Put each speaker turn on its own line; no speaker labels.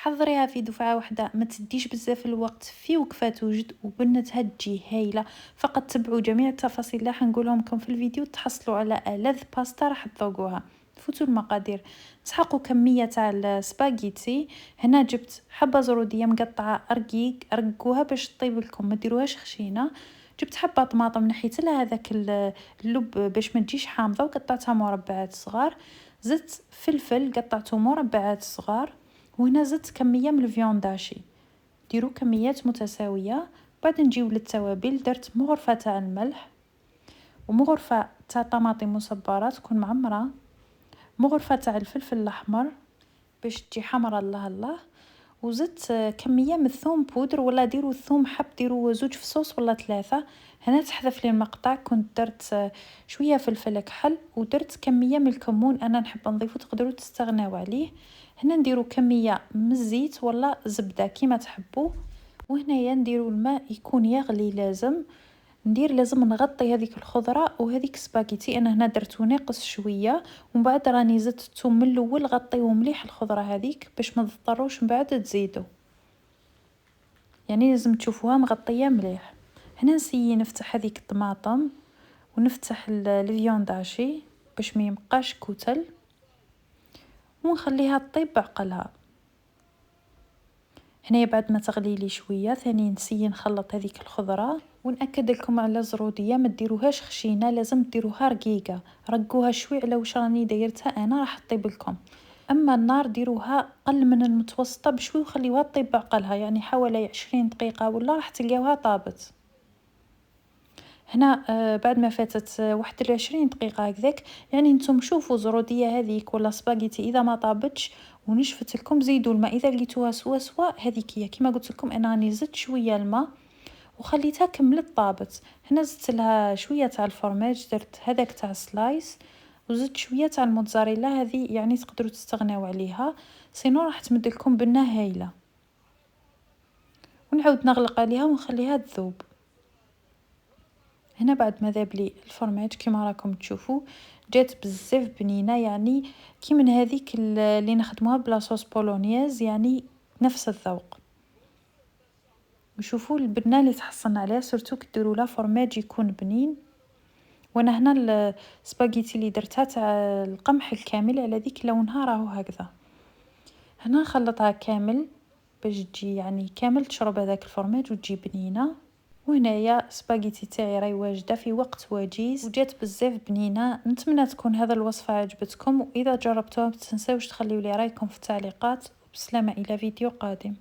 حضريها في دفعة واحدة، ما تديش بزاف الوقت في وقفة توجد وبنتها تجي هايلة. فقط تبعوا جميع التفاصيل اللي حنقولهم لكم في الفيديو تحصلوا على ألذ باستا راح تذوقوها. فوتوا المقادير. نسحقوا كمية تاع السباغيتي. هنا جبت حبة زرودية مقطعة رقيق، رقوها باش طيب لكم، ما ديروهاش خشينة. جبت حبة طماطم نحيت لها هذاك اللب باش ما تجيش حامضة وقطعتها مربعات صغار. زدت فلفل قطعته مربعات صغار. وهنا زدت كمية من الفيونداشي، ديروا كميات متساوية. بعد نجيو للتوابل، درت مغرفة تاع الملح ومغرفة تاع طماطم مصبرة تكون معمرة، مغرفة تاع الفلفل الأحمر باش تجي حمرة الله الله. وزدت كمية من الثوم بودر، ولا ديروا الثوم حب ديروا 2 فصوص ولا 3. هنا تحذف لي المقطع، كنت درت شوية فلفل كحل ودرت كمية من الكمون، انا نحب نضيفه تقدروا تستغناو عليه. هنا نديروا كمية من الزيت ولا زبدة كيما تحبوا. وهنايا نديروا الماء يكون يغلي، لازم نغطي هذيك الخضره وهذيك سباغيتي. انا هنا درت ناقص شويه، ومن بعد راني زدت الثوم من الاول. غطيو مليح الخضره هذيك باش ما تضطروش من بعد تزيدوا، يعني لازم تشوفوها مغطيه مليح. هنا نسيي نفتح هذيك الطماطم ونفتح الفيونداشي باش ما يبقاش كتل، ونخليها تطيب بعقلها. هنا بعد ما تغلي لي شويه ثاني نسيي نخلط هذيك الخضره. ونأكد لكم على الزروديه ما ديروهاش خشينه، لازم ديروها رقيقه، رقوها شوي على واش راني دايرتها انا راح تطيب لكم. اما النار ديروها قل من المتوسطه بشوي وخليوها تطيب بعقلها، يعني حوالي 20 دقيقه ولا راح تلقاوها طابت. هنا بعد ما فاتت 21 دقيقه هكذاك، يعني نتوما شوفوا زروديه هذيك ولا سباغيتي اذا ما طابتش ونشفت لكم زيدوا الماء. اذا لقيتوها سوا هذيك هي كيما قلت لكم، انا راني زدت شويه الماء وخليتها كملت طابت. هنا زدت لها شويه تاع الفرماج، درت هذاك تاع سلايس، وزدت شويه تاع الموتزاريلا، هذه يعني تقدروا تستغناو عليها سينو راح تمد لكم بنه هايله. ونعاود نغلق عليها ونخليها تذوب. هنا بعد ما ذاب لي الفرماج كيما راكم تشوفوا جات بزاف بنينه، يعني كي من هذيك اللي نخدموها بلا صوص بولونياز، يعني نفس الذوق. وشوفوا البنه اللي تحصلنا عليها، سورتو كديروا لها فرماج يكون بنين. وانا هنا السباغيتي اللي درتها تاع القمح الكامل على ذيك لونها راهو هكذا. هنا نخلطها كامل باش تجي يعني كامل تشرب هذاك الفرماج وتجي بنينه. وهنايا سباغيتي تاعي راهي واجده في وقت وجيز وجات بزاف بنينه. نتمنى تكون هذا الوصفه عجبتكم، واذا جربتوها ما تنساوش تخليوا لي رايكم في التعليقات. وبسلامه الى فيديو قادم.